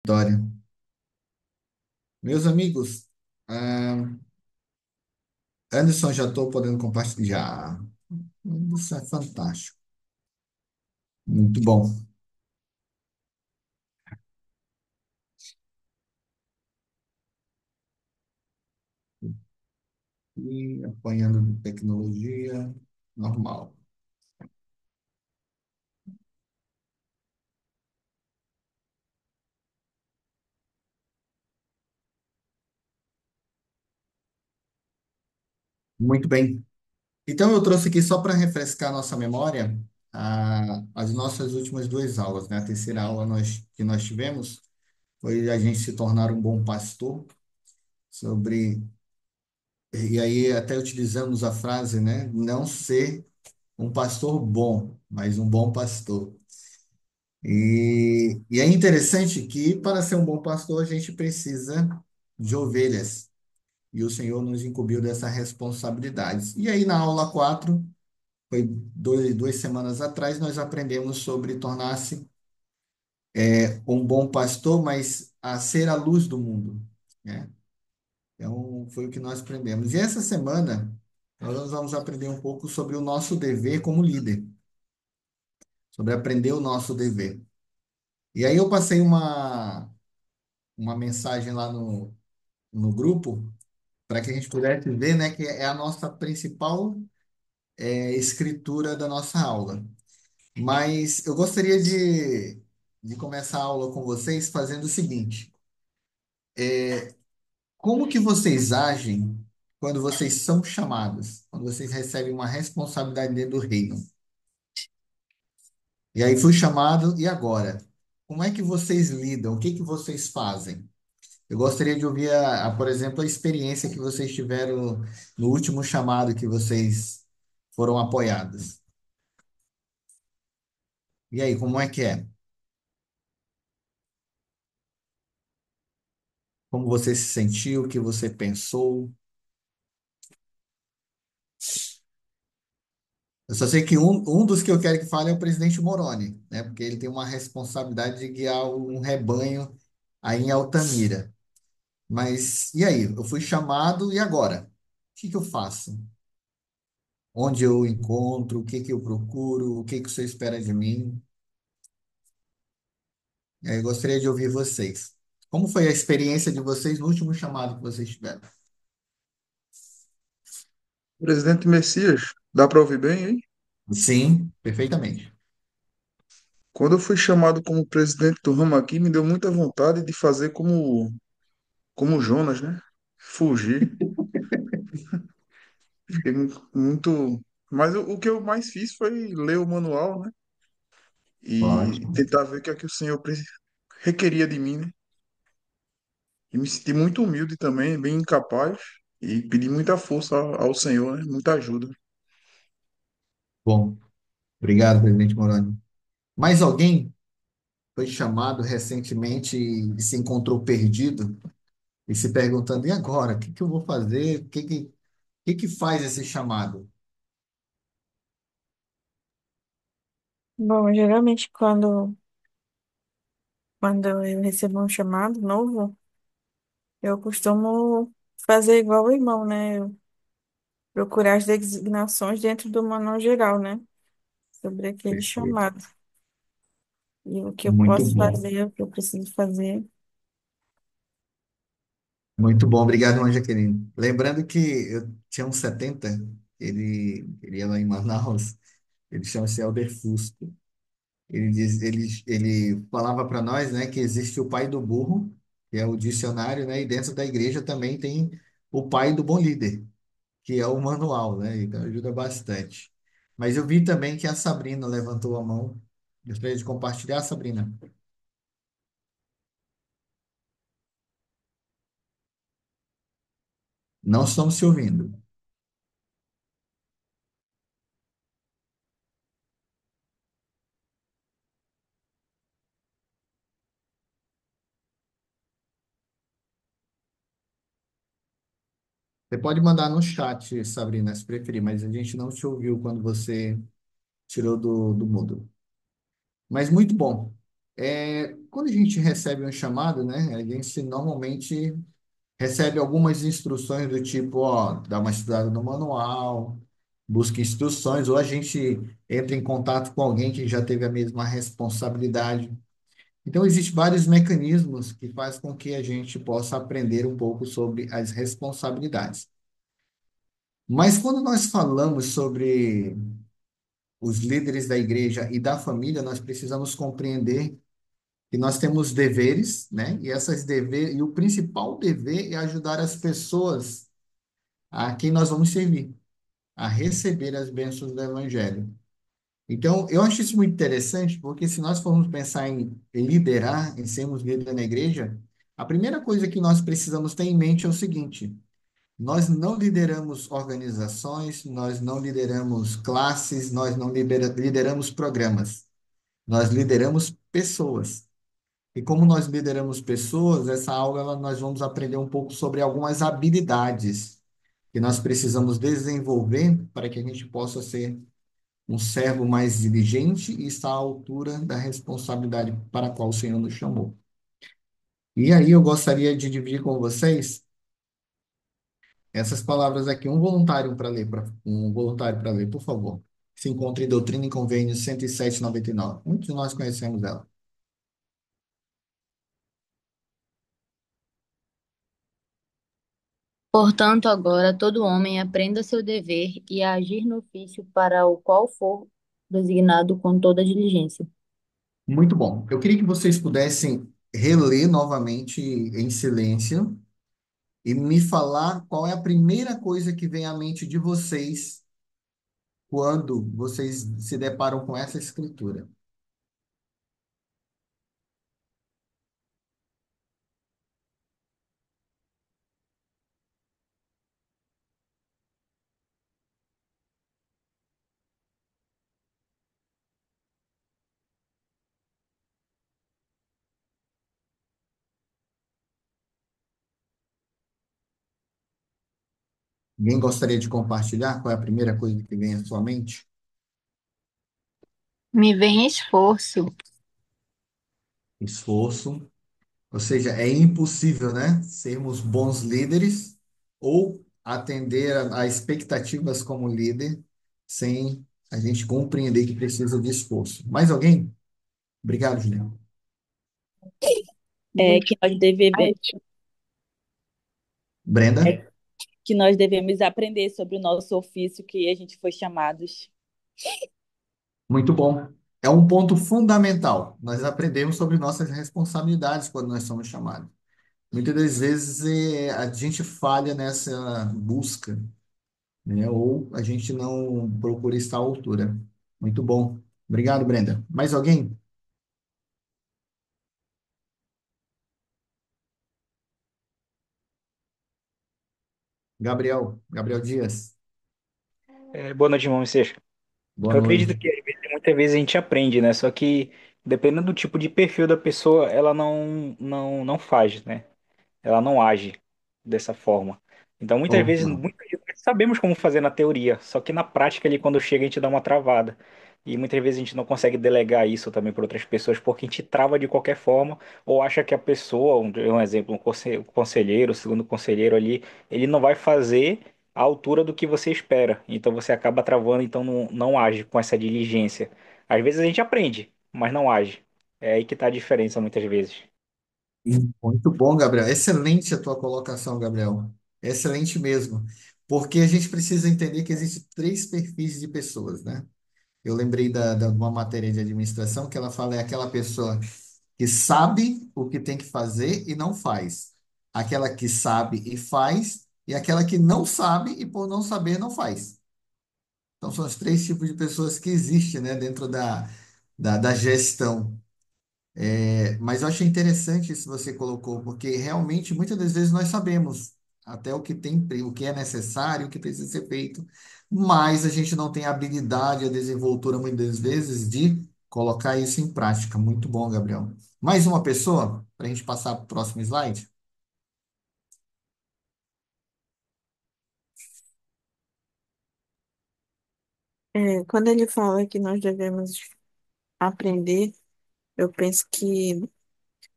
Dória. Meus amigos, ah, Anderson, já estou podendo compartilhar. Isso é fantástico. Muito bom. E apanhando de tecnologia, normal. Muito bem. Então, eu trouxe aqui só para refrescar nossa memória as nossas últimas duas aulas, né? A terceira aula que nós tivemos foi a gente se tornar um bom pastor, sobre. E aí, até utilizamos a frase, né? Não ser um pastor bom, mas um bom pastor. E é interessante que para ser um bom pastor a gente precisa de ovelhas. E o Senhor nos incumbiu dessa responsabilidade. E aí na aula 4 foi duas semanas atrás, nós aprendemos sobre tornar-se um bom pastor, mas a ser a luz do mundo, né? Então foi o que nós aprendemos. E essa semana nós vamos aprender um pouco sobre o nosso dever como líder, sobre aprender o nosso dever. E aí eu passei uma mensagem lá no grupo para que a gente pudesse ver, né, que é a nossa principal escritura da nossa aula. Mas eu gostaria de começar a aula com vocês fazendo o seguinte: como que vocês agem quando vocês são chamados, quando vocês recebem uma responsabilidade dentro do reino? E aí fui chamado, e agora? Como é que vocês lidam? O que que vocês fazem? Eu gostaria de ouvir, por exemplo, a experiência que vocês tiveram no último chamado que vocês foram apoiados. E aí, como é que é? Como você se sentiu? O que você pensou? Eu só sei que um dos que eu quero que fale é o presidente Moroni, né? Porque ele tem uma responsabilidade de guiar um rebanho aí em Altamira. Mas e aí? Eu fui chamado e agora? O que que eu faço? Onde eu encontro? O que que eu procuro? O que que você espera de mim? E aí, eu gostaria de ouvir vocês. Como foi a experiência de vocês no último chamado que vocês tiveram? Presidente Messias, dá para ouvir bem aí? Sim, perfeitamente. Quando eu fui chamado como presidente do ramo aqui, me deu muita vontade de fazer como Jonas, né? Fugir. Fiquei muito. Mas o que eu mais fiz foi ler o manual, né? E Ótimo. tentar ver o que é que o Senhor requeria de mim, né? E me senti muito humilde também, bem incapaz. E pedi muita força ao Senhor, né? Muita ajuda. Bom, obrigado, presidente Moroni. Mais alguém foi chamado recentemente e se encontrou perdido e se perguntando, e agora? O que que eu vou fazer? O que que faz esse chamado? Bom, geralmente quando eu recebo um chamado novo, eu costumo fazer igual o irmão, né? Eu procurar as designações dentro do manual geral, né? Sobre aquele Perfeito. chamado. E o que eu Muito posso bom. fazer, o que eu preciso fazer. Muito bom. Obrigado, irmã Jaqueline. Lembrando que eu tinha uns 70, ele ia lá em Manaus, ele chama-se Elder Fusco. Ele falava para nós, né, que existe o pai do burro, que é o dicionário, né, e dentro da igreja também tem o pai do bom líder, que é o manual, né, então ajuda bastante. Mas eu vi também que a Sabrina levantou a mão. Gostaria de compartilhar, Sabrina. Não estamos se ouvindo. Você pode mandar no chat, Sabrina, se preferir, mas a gente não te ouviu quando você tirou do mudo. Mas muito bom. Quando a gente recebe um chamado, né, a gente normalmente recebe algumas instruções do tipo, ó, dá uma estudada no manual, busca instruções, ou a gente entra em contato com alguém que já teve a mesma responsabilidade. Então, existem vários mecanismos que fazem com que a gente possa aprender um pouco sobre as responsabilidades. Mas quando nós falamos sobre os líderes da igreja e da família, nós precisamos compreender que nós temos deveres, né? E o principal dever é ajudar as pessoas a quem nós vamos servir, a receber as bênçãos do evangelho. Então, eu acho isso muito interessante, porque se nós formos pensar em liderar, em sermos líderes na igreja, a primeira coisa que nós precisamos ter em mente é o seguinte: nós não lideramos organizações, nós não lideramos classes, nós não lideramos programas, nós lideramos pessoas. E como nós lideramos pessoas, essa aula nós vamos aprender um pouco sobre algumas habilidades que nós precisamos desenvolver para que a gente possa ser um servo mais diligente e estar à altura da responsabilidade para a qual o Senhor nos chamou. E aí eu gostaria de dividir com vocês essas palavras aqui. Um voluntário para ler, por favor. Se encontra em Doutrina e Convênios 107/99. Muitos de nós conhecemos ela. Portanto, agora todo homem aprenda seu dever e a agir no ofício para o qual for designado com toda diligência. Muito bom. Eu queria que vocês pudessem reler novamente em silêncio e me falar qual é a primeira coisa que vem à mente de vocês quando vocês se deparam com essa escritura. Alguém gostaria de compartilhar qual é a primeira coisa que vem à sua mente? Me vem esforço. Esforço. Ou seja, é impossível, né, sermos bons líderes ou atender a expectativas como líder sem a gente compreender que precisa de esforço. Mais alguém? Obrigado, Julião. É que nós devemos, Brenda? é que nós devemos aprender sobre o nosso ofício que a gente foi chamados. Muito bom. É um ponto fundamental. Nós aprendemos sobre nossas responsabilidades quando nós somos chamados. Muitas das vezes a gente falha nessa busca, né? Ou a gente não procura estar à altura. Muito bom. Obrigado, Brenda. Mais alguém? Gabriel Dias. Boa noite, irmão Seja. Boa Eu acredito noite. que muitas vezes a gente aprende, né? Só que dependendo do tipo de perfil da pessoa, ela não faz, né? Ela não age dessa forma. Então, Opa. muitas vezes nós sabemos como fazer na teoria, só que na prática ali quando chega a gente dá uma travada. E muitas vezes a gente não consegue delegar isso também para outras pessoas porque a gente trava de qualquer forma ou acha que a pessoa, um exemplo, um conselheiro, o segundo conselheiro ali, ele não vai fazer à altura do que você espera. Então você acaba travando, então não age com essa diligência. Às vezes a gente aprende, mas não age. É aí que tá a diferença muitas vezes. Muito bom, Gabriel. Excelente a tua colocação, Gabriel. Excelente mesmo. Porque a gente precisa entender que existem três perfis de pessoas, né? Eu lembrei de uma matéria de administração que ela fala é aquela pessoa que sabe o que tem que fazer e não faz. Aquela que sabe e faz, e aquela que não sabe e por não saber não faz. Então são os três tipos de pessoas que existem, né, dentro da gestão. Mas eu achei interessante isso que você colocou, porque realmente muitas das vezes nós sabemos até o que é necessário, o que precisa ser feito, mas a gente não tem a habilidade, a desenvoltura muitas das vezes de colocar isso em prática. Muito bom, Gabriel. Mais uma pessoa para a gente passar para o próximo slide? Quando ele fala que nós devemos aprender, Eu penso que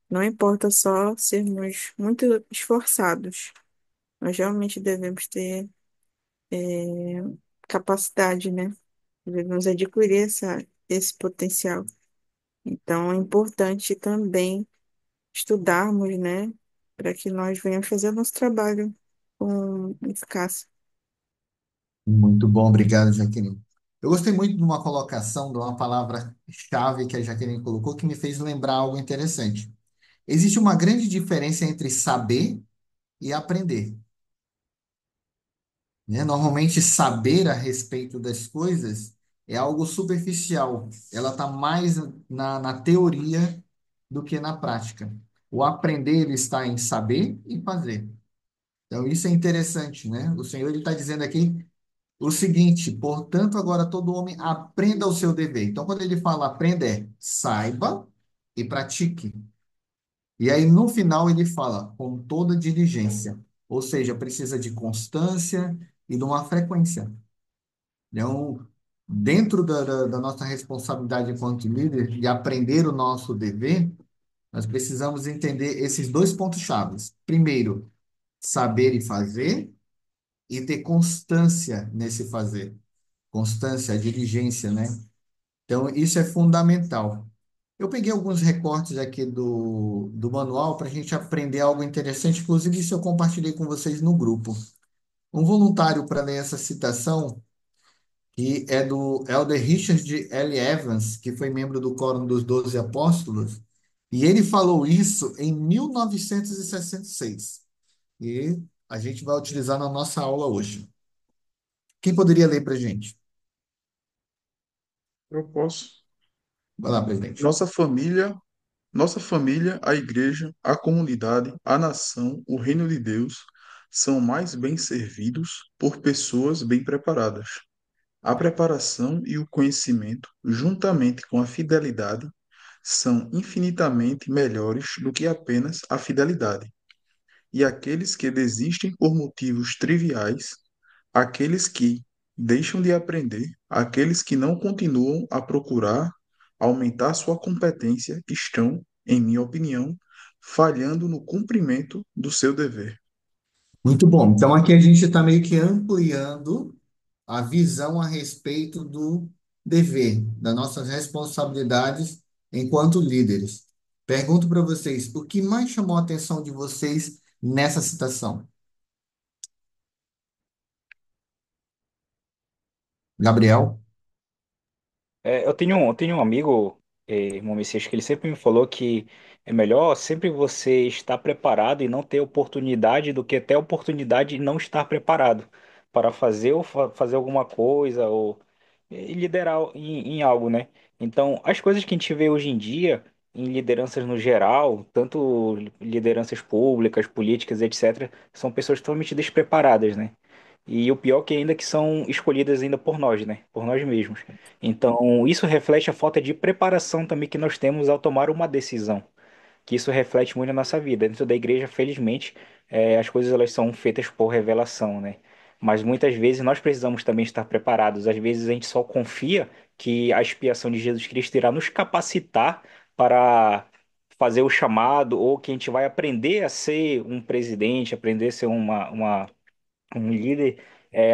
não importa só sermos muito esforçados, nós realmente devemos ter capacidade, né? Devemos adquirir esse potencial. Então, é importante também estudarmos, né? Para que nós venhamos fazer o nosso trabalho com eficácia. Muito bom, obrigado, Jaqueline. Eu gostei muito de uma colocação, de uma palavra-chave que a Jaqueline colocou, que me fez lembrar algo interessante. Existe uma grande diferença entre saber e aprender, né? Normalmente, saber a respeito das coisas é algo superficial. Ela está mais na teoria do que na prática. O aprender, ele está em saber e fazer. Então, isso é interessante, né? O Senhor ele está dizendo aqui o seguinte: portanto, agora todo homem aprenda o seu dever. Então, quando ele fala aprenda, é saiba e pratique. E aí, no final, ele fala com toda diligência. Ou seja, precisa de constância e de uma frequência. Então, dentro da nossa responsabilidade enquanto líder de aprender o nosso dever, nós precisamos entender esses dois pontos chaves. Primeiro, saber e fazer, e ter constância nesse fazer. Constância, a diligência, né? Então, isso é fundamental. Eu peguei alguns recortes aqui do manual para a gente aprender algo interessante. Inclusive, isso eu compartilhei com vocês no grupo. Um voluntário para ler essa citação, que é do Elder Richard L. Evans, que foi membro do Quórum dos Doze Apóstolos, e ele falou isso em 1966. E a gente vai utilizar na nossa aula hoje. Quem poderia ler para a gente? Eu posso. Vai lá, presidente. Nossa família, nossa família, a igreja, a comunidade, a nação, o reino de Deus são mais bem servidos por pessoas bem preparadas. A preparação e o conhecimento, juntamente com a fidelidade, são infinitamente melhores do que apenas a fidelidade. E aqueles que desistem por motivos triviais, aqueles que deixam de aprender, aqueles que não continuam a procurar aumentar sua competência, estão, em minha opinião, falhando no cumprimento do seu dever. Muito bom. Então, aqui a gente está meio que ampliando a visão a respeito do dever, das nossas responsabilidades enquanto líderes. Pergunto para vocês, o que mais chamou a atenção de vocês nessa citação? Gabriel? Eu tenho um amigo, irmão Messias, que ele sempre me falou que é melhor sempre você estar preparado e não ter oportunidade do que ter oportunidade e não estar preparado para fazer ou fazer alguma coisa ou liderar em algo, né? Então, as coisas que a gente vê hoje em dia em lideranças no geral, tanto lideranças públicas, políticas, etc., são pessoas totalmente despreparadas, né? E o pior que ainda que são escolhidas ainda por nós, né? Por nós mesmos. Então, isso reflete a falta de preparação também que nós temos ao tomar uma decisão, que isso reflete muito na nossa vida. Dentro da igreja, felizmente, as coisas elas são feitas por revelação, né? Mas muitas vezes nós precisamos também estar preparados. Às vezes a gente só confia que a expiação de Jesus Cristo irá nos capacitar para fazer o chamado, ou que a gente vai aprender a ser um presidente, aprender a ser um líder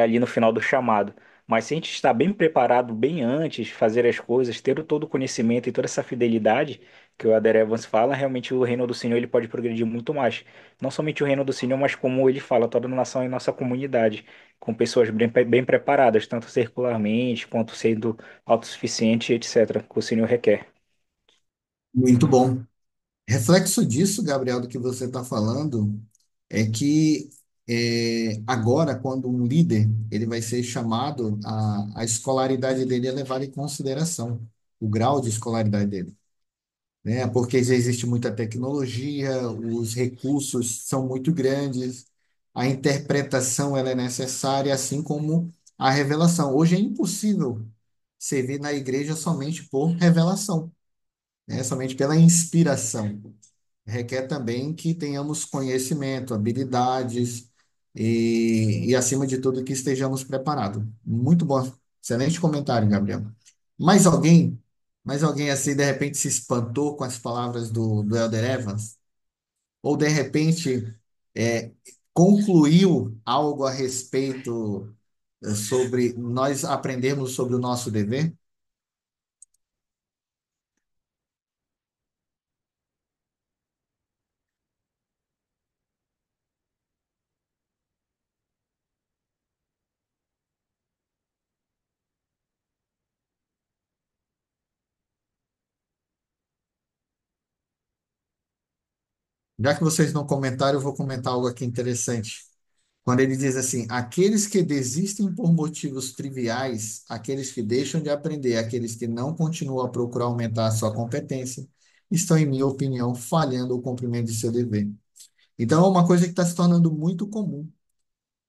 ali no final do chamado. Mas se a gente está bem preparado bem antes, fazer as coisas, ter todo o conhecimento e toda essa fidelidade que o Adair Evans fala, realmente o reino do Senhor ele pode progredir muito mais. Não somente o reino do Senhor, mas como ele fala, toda a nação e nossa comunidade, com pessoas bem preparadas, tanto circularmente quanto sendo autossuficiente, etc., que o Senhor requer. Muito bom. Reflexo disso, Gabriel, do que você está falando, é que agora, quando um líder ele vai ser chamado, a escolaridade dele é levada em consideração, o grau de escolaridade dele, né? Porque já existe muita tecnologia, os recursos são muito grandes, a interpretação ela é necessária, assim como a revelação. Hoje é impossível servir na igreja somente por revelação, né? Somente pela inspiração. Requer também que tenhamos conhecimento, habilidades acima de tudo, que estejamos preparados. Muito bom. Excelente comentário, Gabriel. Mais alguém? Mas alguém assim, de repente, se espantou com as palavras do Elder Evans? Ou, de repente, é, concluiu algo a respeito sobre nós aprendermos sobre o nosso dever? Já que vocês não comentaram, eu vou comentar algo aqui interessante. Quando ele diz assim: aqueles que desistem por motivos triviais, aqueles que deixam de aprender, aqueles que não continuam a procurar aumentar a sua competência, estão, em minha opinião, falhando o cumprimento de seu dever. Então, é uma coisa que está se tornando muito comum.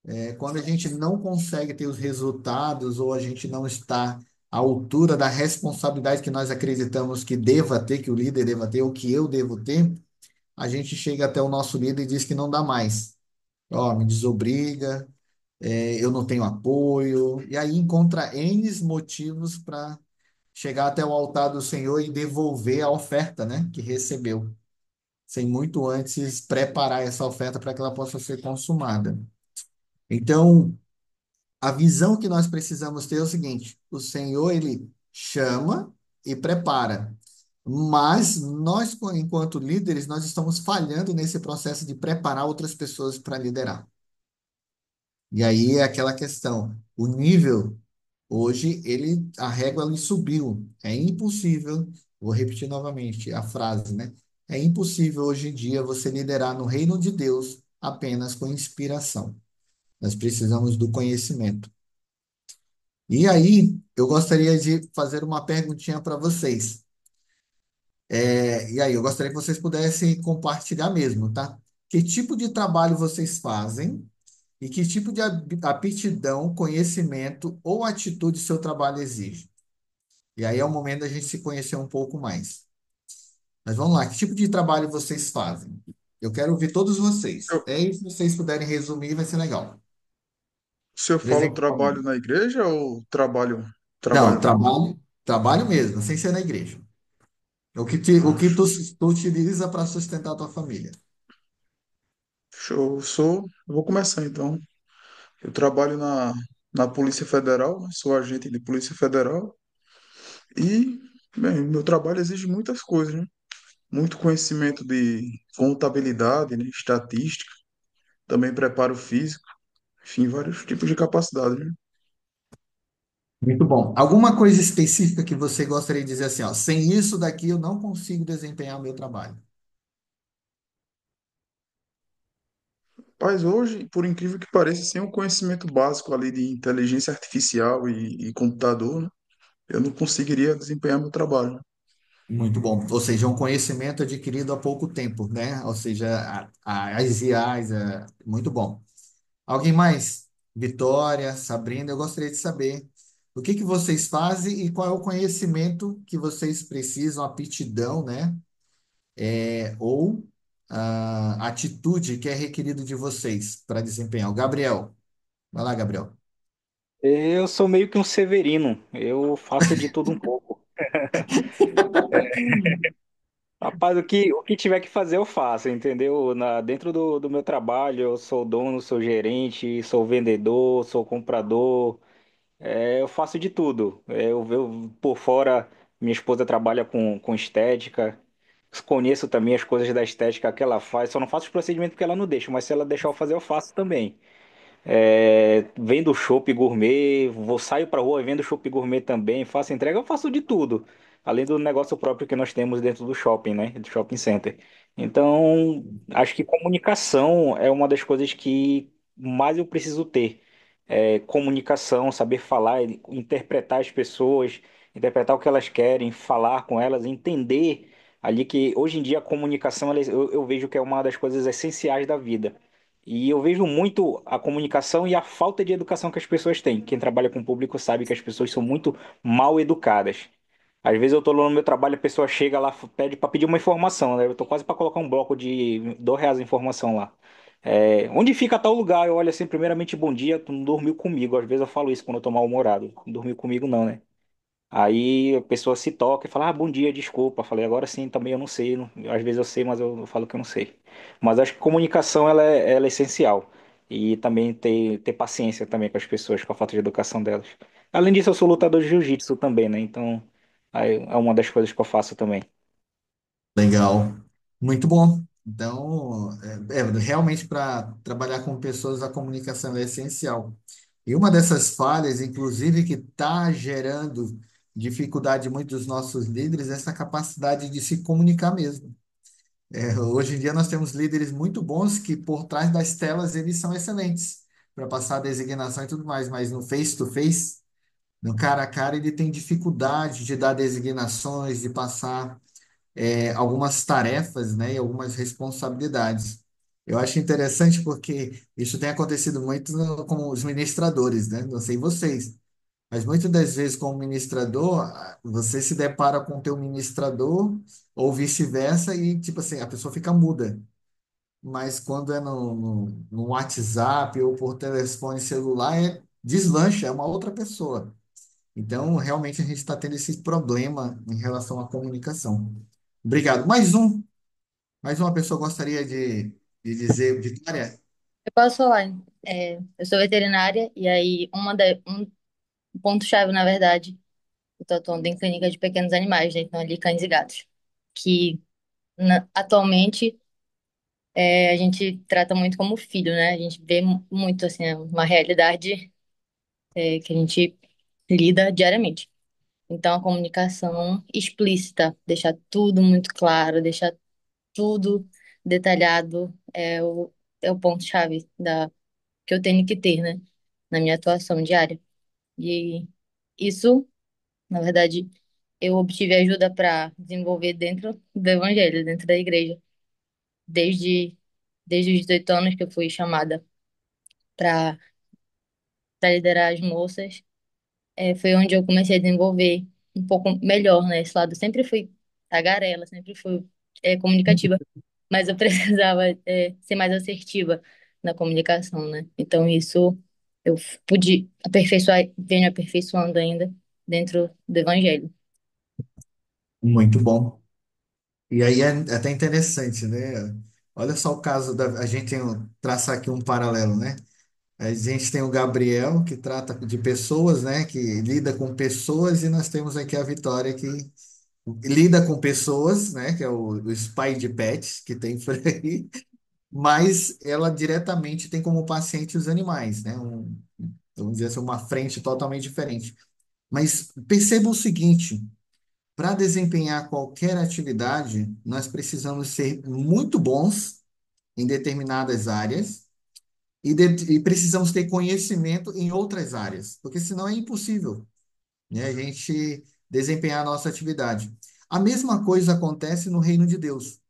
É quando a gente não consegue ter os resultados ou a gente não está à altura da responsabilidade que nós acreditamos que deva ter, que o líder deva ter, ou que eu devo ter, a gente chega até o nosso líder e diz que não dá mais. Ó, me desobriga, eu não tenho apoio, e aí encontra N motivos para chegar até o altar do Senhor e devolver a oferta, né, que recebeu, sem muito antes preparar essa oferta para que ela possa ser consumada. Então, a visão que nós precisamos ter é o seguinte: o Senhor, ele chama e prepara. Mas nós, enquanto líderes, nós estamos falhando nesse processo de preparar outras pessoas para liderar. E aí é aquela questão, o nível hoje a régua ele subiu. É impossível, vou repetir novamente a frase, né? É impossível hoje em dia você liderar no reino de Deus apenas com inspiração. Nós precisamos do conhecimento. E aí, eu gostaria de fazer uma perguntinha para vocês. E aí, eu gostaria que vocês pudessem compartilhar mesmo, tá? Que tipo de trabalho vocês fazem e que tipo de aptidão, conhecimento ou atitude seu trabalho exige? E aí é o momento da gente se conhecer um pouco mais. Mas vamos lá, que tipo de trabalho vocês fazem? Eu quero ouvir todos vocês. Eu, E se vocês puderem resumir, vai ser legal. se eu falo trabalho Principalmente. na igreja ou Não, trabalho mesmo? trabalho mesmo, sem ser na igreja. O Ah, que tu utiliza para sustentar a tua família? show. Eu vou começar então. Eu trabalho na Polícia Federal, né? Sou agente de Polícia Federal e, bem, meu trabalho exige muitas coisas, né? Muito conhecimento de contabilidade, né? Estatística, também preparo físico, enfim, vários tipos de capacidade, né? Muito bom. Alguma coisa específica que você gostaria de dizer assim, ó, sem isso daqui eu não consigo desempenhar o meu trabalho? Mas hoje, por incrível que pareça, sem um conhecimento básico ali de inteligência artificial e computador, né? Eu não conseguiria desempenhar meu trabalho, né? Muito bom. Ou seja, um conhecimento adquirido há pouco tempo, né? Ou seja, as IAs, muito bom. Alguém mais? Vitória, Sabrina, eu gostaria de saber o que que vocês fazem e qual é o conhecimento que vocês precisam, aptidão, né? Ou atitude que é requerido de vocês para desempenhar. O Gabriel, vai lá, Gabriel. Eu sou meio que um Severino, eu faço de tudo um pouco. Rapaz, o que tiver que fazer eu faço, entendeu? Dentro do meu trabalho, eu sou dono, sou gerente, sou vendedor, sou comprador, eu faço de tudo. Por fora, minha esposa trabalha com estética, conheço também as coisas da estética que ela faz, só não faço os procedimentos porque ela não deixa, mas se ela deixar eu fazer, eu faço também. Vendo chopp gourmet, saio pra rua e vendo chopp gourmet também, faço entrega, eu faço de tudo. Além do negócio próprio que nós temos dentro do shopping, né? Do shopping center. Então, acho que comunicação é uma das coisas que mais eu preciso ter. Comunicação, saber falar, interpretar as pessoas, interpretar o que elas querem, falar com elas, entender ali que hoje em dia a comunicação, eu vejo que é uma das coisas essenciais da vida. E eu vejo muito a comunicação e a falta de educação que as pessoas têm. Quem trabalha com o público sabe que as pessoas são muito mal educadas. Às vezes eu tô lá no meu trabalho, a pessoa chega lá, pede para pedir uma informação, né? Eu tô quase para colocar um bloco de R$ 2 a informação lá. Onde fica tal lugar? Eu olho assim, primeiramente, bom dia, tu não dormiu comigo. Às vezes eu falo isso quando eu tô mal-humorado. Não dormiu comigo não, né? Aí a pessoa se toca e fala, ah, bom dia, desculpa. Falei, agora sim, também eu não sei. Às vezes eu sei, mas eu falo que eu não sei. Mas acho que comunicação ela é essencial. E também ter paciência também com as pessoas, com a falta de educação delas. Além disso, eu sou lutador de jiu-jitsu também, né? Então, aí é uma das coisas que eu faço também. Legal, muito bom. Então, realmente para trabalhar com pessoas, a comunicação é essencial. E uma dessas falhas, inclusive, que está gerando dificuldade em muitos dos nossos líderes, é essa capacidade de se comunicar mesmo. Hoje em dia nós temos líderes muito bons que por trás das telas eles são excelentes para passar a designação e tudo mais, mas no face to face, no cara a cara, ele tem dificuldade de dar designações, de passar algumas tarefas, né, e algumas responsabilidades. Eu acho interessante porque isso tem acontecido muito com os ministradores, né? Não sei vocês, mas muitas das vezes, como ministrador, você se depara com o teu ministrador ou vice-versa e, tipo assim, a pessoa fica muda. Mas quando é no WhatsApp ou por telefone celular, deslancha, é uma outra pessoa. Então, realmente, a gente está tendo esse problema em relação à comunicação. Obrigado. Mais uma pessoa gostaria de dizer, Vitória? Eu posso falar, eu sou veterinária e aí um ponto-chave, na verdade, eu tô atuando em clínica de pequenos animais, né? Então, ali cães e gatos, que atualmente a gente trata muito como filho, né? A gente vê muito, assim, uma realidade que a gente lida diariamente. Então, a comunicação explícita, deixar tudo muito claro, deixar tudo detalhado é o ponto-chave que eu tenho que ter, né? Na minha atuação diária. E isso, na verdade, eu obtive ajuda para desenvolver dentro do evangelho, dentro da igreja. Desde, desde os 18 anos que eu fui chamada para liderar as moças, foi onde eu comecei a desenvolver um pouco melhor, né? Esse lado. Eu sempre fui tagarela, sempre fui comunicativa, mas eu precisava ser mais assertiva na comunicação, né? Então isso eu pude aperfeiçoar, venho aperfeiçoando ainda dentro do evangelho. Muito bom. E aí é até interessante, né? Olha só o caso da. A gente tem traçar aqui um paralelo, né? A gente tem o Gabriel, que trata de pessoas, né? Que lida com pessoas, e nós temos aqui a Vitória, que lida com pessoas, né? Que é o spy de pets, que tem por aí, mas ela diretamente tem como paciente os animais, né? Vamos dizer assim, uma frente totalmente diferente. Mas perceba o seguinte: para desempenhar qualquer atividade, nós precisamos ser muito bons em determinadas áreas e precisamos ter conhecimento em outras áreas, porque senão é impossível, né, a gente desempenhar a nossa atividade. A mesma coisa acontece no reino de Deus.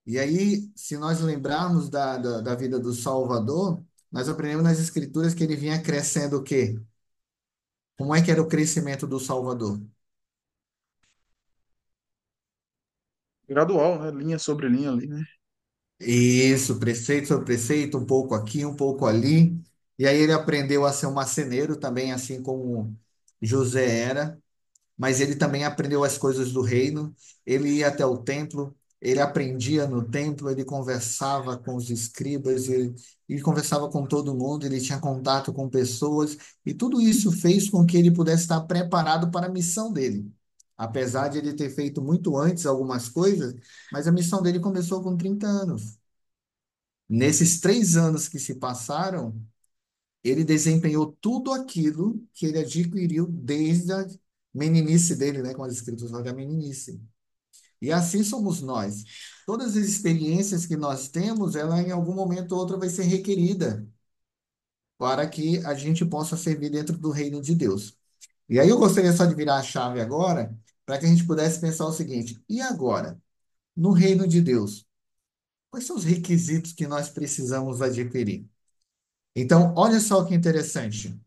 E aí, se nós lembrarmos da vida do Salvador, nós aprendemos nas Escrituras que ele vinha crescendo o quê? Como é que era o crescimento do Salvador? Gradual, né? Linha sobre linha ali, né? Isso, preceito sobre preceito, um pouco aqui, um pouco ali. E aí ele aprendeu a ser um marceneiro também, assim como José era, mas ele também aprendeu as coisas do reino. Ele ia até o templo, ele aprendia no templo, ele conversava com os escribas, ele conversava com todo mundo, ele tinha contato com pessoas, e tudo isso fez com que ele pudesse estar preparado para a missão dele. Apesar de ele ter feito muito antes algumas coisas, mas a missão dele começou com 30 anos. Nesses 3 anos que se passaram, ele desempenhou tudo aquilo que ele adquiriu desde a meninice dele, né? Como as escrituras falam, da meninice. E assim somos nós. Todas as experiências que nós temos, ela em algum momento ou outro vai ser requerida para que a gente possa servir dentro do reino de Deus. E aí eu gostaria só de virar a chave agora, para que a gente pudesse pensar o seguinte: e agora? No reino de Deus, quais são os requisitos que nós precisamos adquirir? Então, olha só que interessante.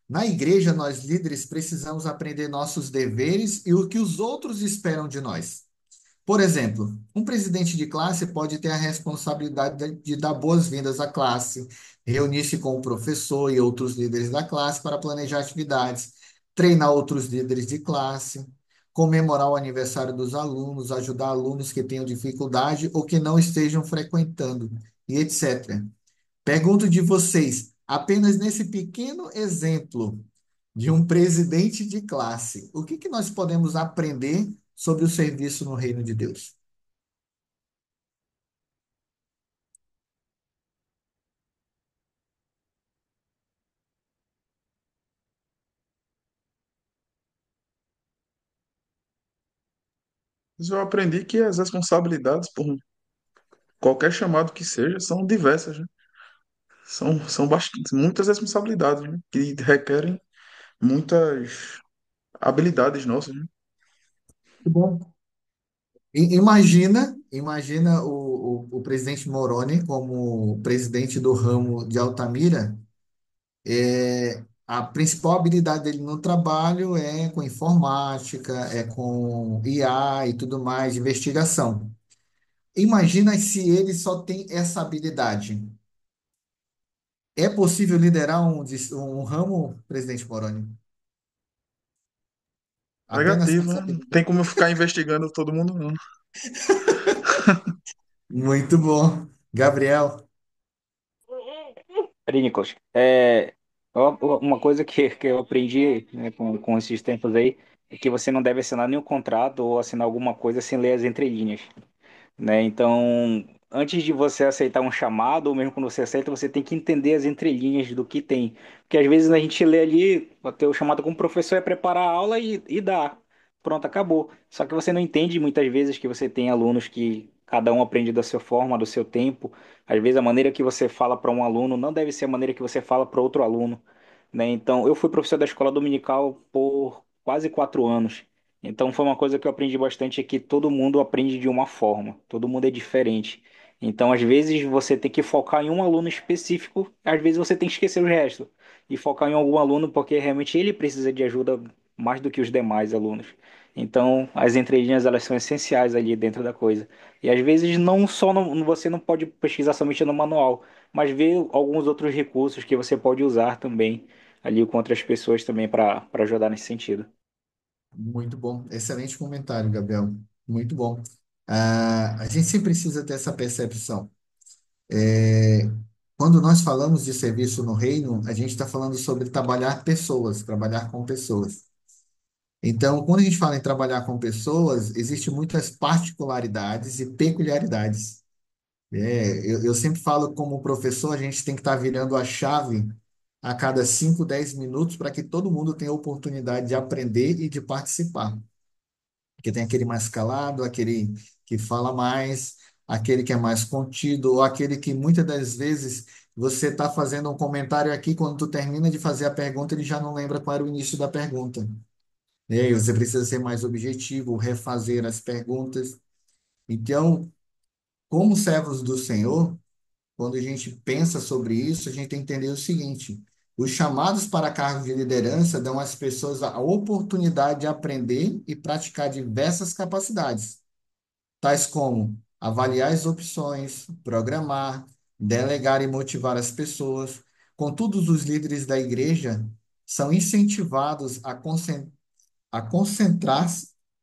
Na igreja, nós líderes precisamos aprender nossos deveres e o que os outros esperam de nós. Por exemplo, um presidente de classe pode ter a responsabilidade de dar boas-vindas à classe, reunir-se com o professor e outros líderes da classe para planejar atividades, treinar outros líderes de classe, comemorar o aniversário dos alunos, ajudar alunos que tenham dificuldade ou que não estejam frequentando, e etc. Pergunto de vocês, apenas nesse pequeno exemplo de um presidente de classe, o que que nós podemos aprender sobre o serviço no reino de Deus? Mas eu aprendi que as responsabilidades, por qualquer chamado que seja, são diversas, né? São bastante, muitas responsabilidades, né? Que requerem muitas habilidades nossas, né? Que bom. Imagina o presidente Moroni como presidente do ramo de Altamira. A principal habilidade dele no trabalho é com informática, é com IA e tudo mais, de investigação. Imagina se ele só tem essa habilidade. É possível liderar um ramo, presidente Moroni? Apenas com Negativo, essa né? Não tem habilidade? como eu ficar investigando todo mundo, não. Muito bom. Gabriel, Peraí, Nicolas. Uma coisa que eu aprendi, né, com esses tempos aí é que você não deve assinar nenhum contrato ou assinar alguma coisa sem ler as entrelinhas, né? Então, antes de você aceitar um chamado, ou mesmo quando você aceita, você tem que entender as entrelinhas do que tem. Porque às vezes a gente lê ali, o teu chamado como professor é preparar a aula e dar. Pronto, acabou. Só que você não entende muitas vezes que você tem alunos que cada um aprende da sua forma, do seu tempo. Às vezes a maneira que você fala para um aluno não deve ser a maneira que você fala para outro aluno, né? Então, eu fui professor da escola dominical por quase 4 anos. Então foi uma coisa que eu aprendi bastante é que todo mundo aprende de uma forma, todo mundo é diferente. Então às vezes você tem que focar em um aluno específico, às vezes você tem que esquecer o resto e focar em algum aluno porque realmente ele precisa de ajuda mais do que os demais alunos. Então as entrelinhas elas são essenciais ali dentro da coisa. E às vezes não só você não pode pesquisar somente no manual, mas ver alguns outros recursos que você pode usar também ali com outras pessoas também para ajudar nesse sentido. muito bom. Excelente comentário, Gabriel. Muito bom. A gente sempre precisa ter essa percepção. É, Quando nós falamos de serviço no reino, a gente está falando sobre trabalhar pessoas, trabalhar com pessoas. Então, quando a gente fala em trabalhar com pessoas, existem muitas particularidades e peculiaridades. Eu sempre falo como professor, a gente tem que estar virando a chave a cada 5, 10 minutos para que todo mundo tenha a oportunidade de aprender e de participar. Porque tem aquele mais calado, aquele que fala mais, aquele que é mais contido, ou aquele que muitas das vezes você está fazendo um comentário aqui, quando tu termina de fazer a pergunta, ele já não lembra qual era o início da pergunta. E aí você precisa ser mais objetivo, refazer as perguntas. Então, como servos do Senhor, quando a gente pensa sobre isso, a gente tem que entender o seguinte: os chamados para cargos de liderança dão às pessoas a oportunidade de aprender e praticar diversas capacidades, tais como avaliar as opções, programar, delegar e motivar as pessoas. Contudo, os líderes da igreja são incentivados a concentrar,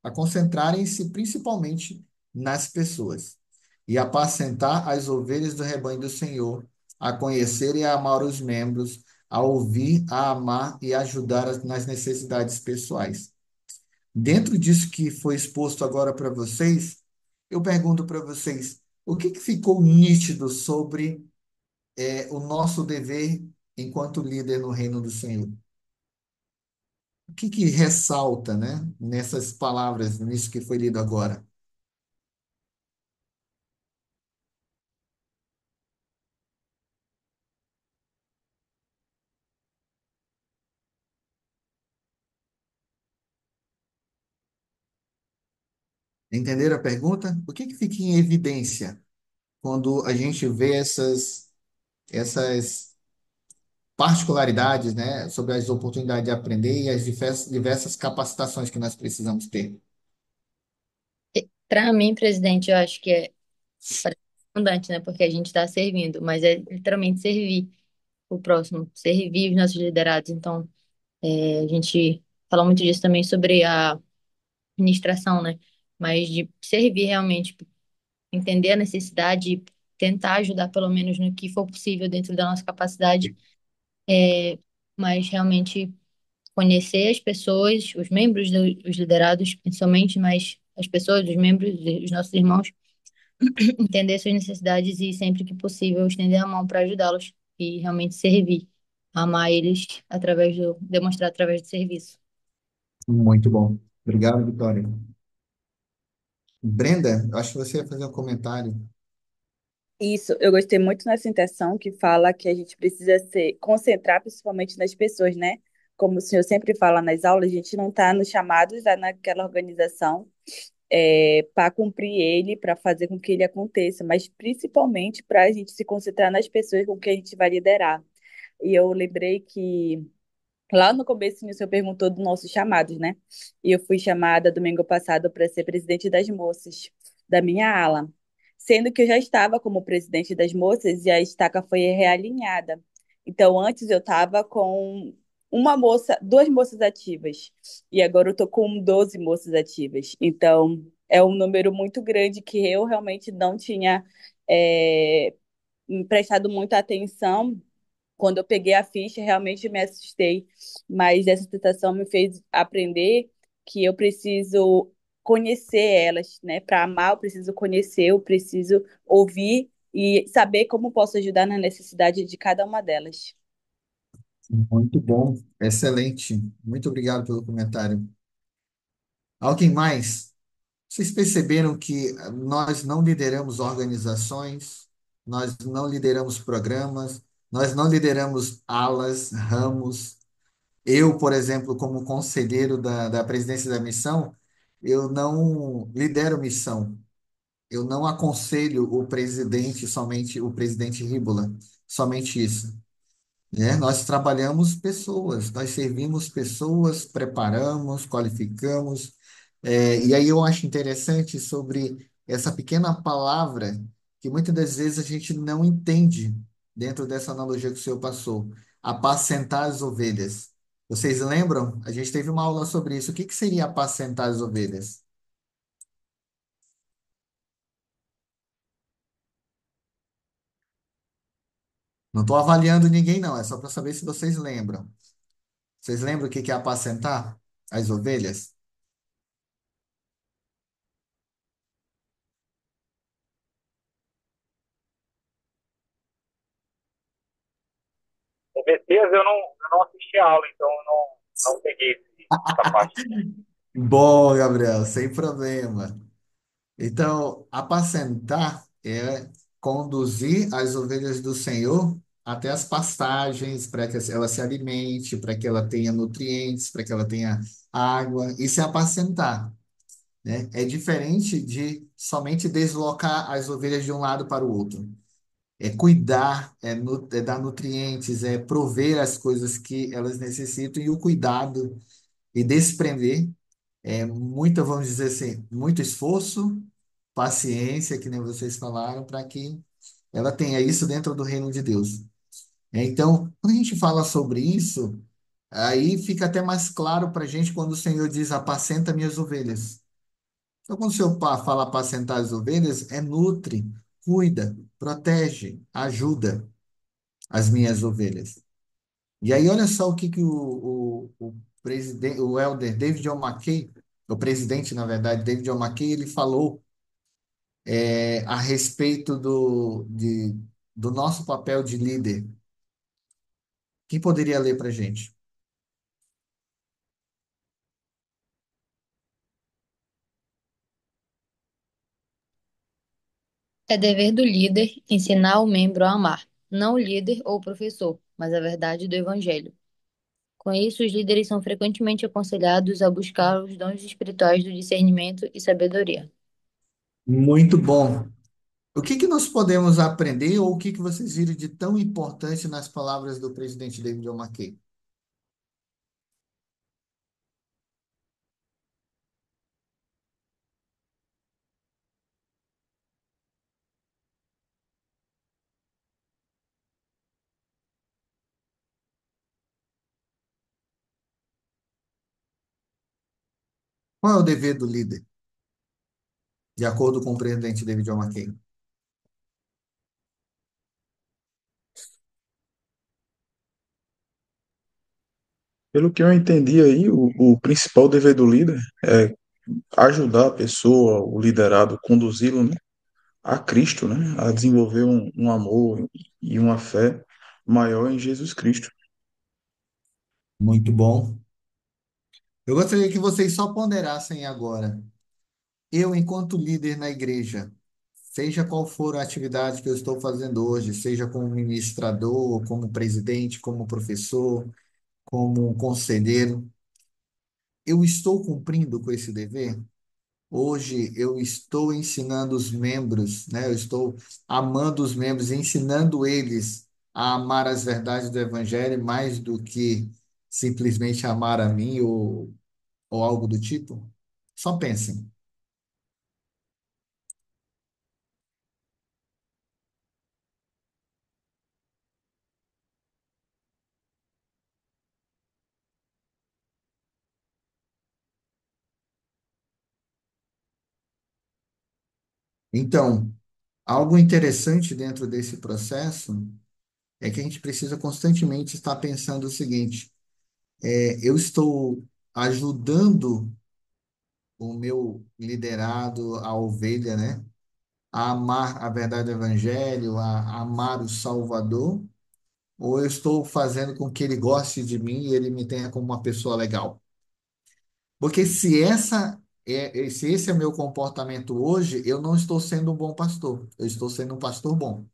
a concentrarem-se principalmente nas pessoas e apacentar as ovelhas do rebanho do Senhor, a conhecer e a amar os membros, a ouvir, a amar e ajudar nas necessidades pessoais. Dentro disso que foi exposto agora para vocês, eu pergunto para vocês, o que que ficou nítido sobre o nosso dever enquanto líder no reino do Senhor? O que que ressalta, né, nessas palavras, nisso que foi lido agora? Entenderam a pergunta? O que que fica em evidência quando a gente vê essas particularidades, né, sobre as oportunidades de aprender e as diversas capacitações que nós precisamos ter? Para mim, presidente, eu acho que parece redundante, né? Porque a gente está servindo, mas é literalmente servir o próximo, servir os nossos liderados. Então, a gente fala muito disso também sobre a ministração, né? Mas de servir realmente, entender a necessidade e tentar ajudar pelo menos no que for possível dentro da nossa capacidade, mas realmente conhecer as pessoas, os membros, os liderados, principalmente, mas as pessoas, os membros, os nossos irmãos, entender suas necessidades e sempre que possível estender a mão para ajudá-los e realmente servir, amar eles através do, demonstrar através do serviço. Muito bom. Obrigado, Vitória. Brenda, eu acho que você ia fazer um comentário. Isso, eu gostei muito nessa intenção que fala que a gente precisa se concentrar principalmente nas pessoas, né? Como o senhor sempre fala nas aulas, a gente não está nos chamados naquela organização para cumprir ele, para fazer com que ele aconteça, mas principalmente para a gente se concentrar nas pessoas com que a gente vai liderar. E eu lembrei que lá no começo o senhor perguntou dos nossos chamados, né? E eu fui chamada domingo passado para ser presidente das moças da minha ala, sendo que eu já estava como presidente das moças e a estaca foi realinhada. Então, antes eu estava com uma moça, duas moças ativas, e agora eu estou com 12 moças ativas. Então, é um número muito grande que eu realmente não tinha é, prestado muita atenção quando eu peguei a ficha, realmente me assustei, mas essa sensação me fez aprender que eu preciso conhecer elas, né? Para amar, eu preciso conhecer, eu preciso ouvir e saber como posso ajudar na necessidade de cada uma delas. Muito bom. Excelente. Muito obrigado pelo comentário. Alguém mais? Vocês perceberam que nós não lideramos organizações, nós não lideramos programas, nós não lideramos alas, ramos. Eu, por exemplo, como conselheiro da presidência da missão, eu não lidero missão. Eu não aconselho o presidente, somente o presidente Ríbola, somente isso, né? Nós trabalhamos pessoas, nós servimos pessoas, preparamos, qualificamos. E aí eu acho interessante sobre essa pequena palavra que muitas das vezes a gente não entende dentro dessa analogia que o senhor passou, apacentar as ovelhas. Vocês lembram? A gente teve uma aula sobre isso. O que que seria apacentar as ovelhas? Não estou avaliando ninguém, não, é só para saber se vocês lembram. Vocês lembram o que que é apacentar as ovelhas? O Messias eu não assisti a aula, então eu não peguei essa parte. Bom, Gabriel, sem problema. Então, apacentar é conduzir as ovelhas do Senhor até as pastagens, para que ela se alimente, para que ela tenha nutrientes, para que ela tenha água. Isso é apacentar, né? É diferente de somente deslocar as ovelhas de um lado para o outro. É cuidar, é dar nutrientes, é prover as coisas que elas necessitam e o cuidado e desprender muita, vamos dizer assim, muito esforço, paciência, que nem vocês falaram, para que ela tenha isso dentro do reino de Deus. Então, quando a gente fala sobre isso, aí fica até mais claro para a gente quando o Senhor diz: apacenta minhas ovelhas. Então, quando o Senhor fala apacentar as ovelhas, é nutre, cuida, protege, ajuda as minhas ovelhas. E aí, olha só o que, que o presidente, o elder David John McKay, o presidente, na verdade, David John McKay, ele falou a respeito do nosso papel de líder. Quem poderia ler para a gente? É dever do líder ensinar o membro a amar, não o líder ou o professor, mas a verdade do evangelho. Com isso, os líderes são frequentemente aconselhados a buscar os dons espirituais do discernimento e sabedoria. Muito bom. O que que nós podemos aprender ou o que que vocês viram de tão importante nas palavras do presidente David John McKay? Qual é o dever do líder, de acordo com o presidente David John McCain? Pelo que eu entendi aí, o principal dever do líder é ajudar a pessoa, o liderado, conduzi-lo, né, a Cristo, né, a desenvolver um amor e uma fé maior em Jesus Cristo. Muito bom. Eu gostaria que vocês só ponderassem agora. Eu, enquanto líder na igreja, seja qual for a atividade que eu estou fazendo hoje, seja como ministrador, como presidente, como professor, como conselheiro, eu estou cumprindo com esse dever? Hoje eu estou ensinando os membros, né? Eu estou amando os membros, ensinando eles a amar as verdades do Evangelho mais do que simplesmente amar a mim ou algo do tipo? Só pensem. Então, algo interessante dentro desse processo é que a gente precisa constantemente estar pensando o seguinte: eu estou ajudando o meu liderado, a ovelha, né, a amar a verdade do Evangelho, a amar o Salvador, ou eu estou fazendo com que ele goste de mim e ele me tenha como uma pessoa legal? Porque se esse é meu comportamento hoje, eu não estou sendo um bom pastor, eu estou sendo um pastor bom.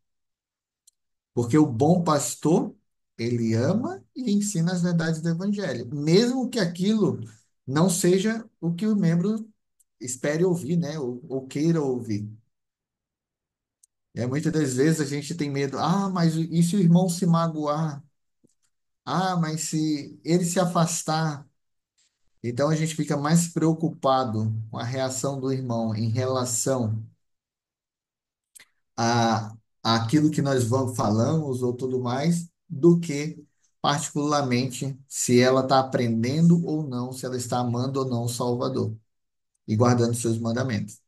Porque o bom pastor, ele ama e ensina as verdades do evangelho, mesmo que aquilo não seja o que o membro espere ouvir, né? Ou queira ouvir. Muitas das vezes a gente tem medo, mas e se o irmão se magoar? Mas se ele se afastar? Então a gente fica mais preocupado com a reação do irmão em relação a aquilo que nós vamos falamos ou tudo mais, do que particularmente se ela está aprendendo ou não, se ela está amando ou não o Salvador e guardando seus mandamentos.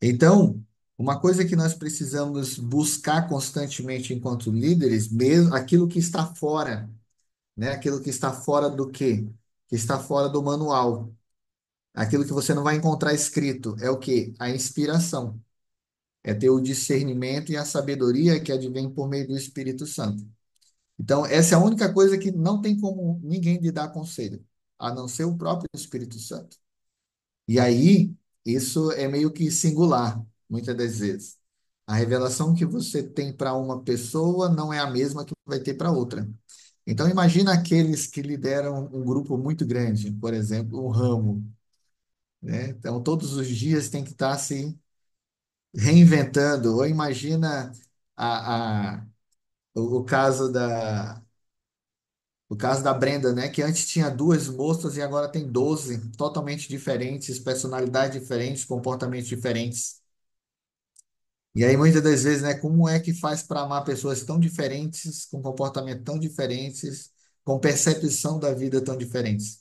Então, uma coisa que nós precisamos buscar constantemente enquanto líderes, mesmo aquilo que está fora, né? Aquilo que está fora do quê? Que está fora do manual. Aquilo que você não vai encontrar escrito é o quê? A inspiração. É ter o discernimento e a sabedoria que advém por meio do Espírito Santo. Então, essa é a única coisa que não tem como ninguém lhe dar conselho, a não ser o próprio Espírito Santo. E aí, isso é meio que singular, muitas das vezes. A revelação que você tem para uma pessoa não é a mesma que vai ter para outra. Então, imagina aqueles que lideram um grupo muito grande, por exemplo, um ramo, né? Então, todos os dias tem que estar se reinventando. Ou imagina a, a, o caso da Brenda, né? Que antes tinha duas moças e agora tem 12, totalmente diferentes, personalidades diferentes, comportamentos diferentes. E aí, muitas das vezes, né? Como é que faz para amar pessoas tão diferentes, com comportamento tão diferentes, com percepção da vida tão diferentes?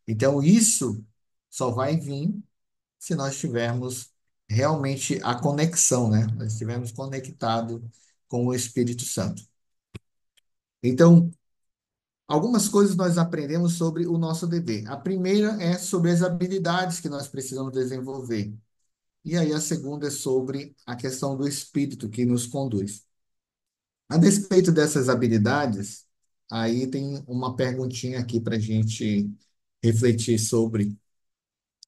Então, isso só vai vir se nós tivermos realmente a conexão, né? Nós estivermos conectados com o Espírito Santo. Então, algumas coisas nós aprendemos sobre o nosso dever. A primeira é sobre as habilidades que nós precisamos desenvolver. E aí a segunda é sobre a questão do Espírito que nos conduz. A despeito dessas habilidades, aí tem uma perguntinha aqui para a gente refletir sobre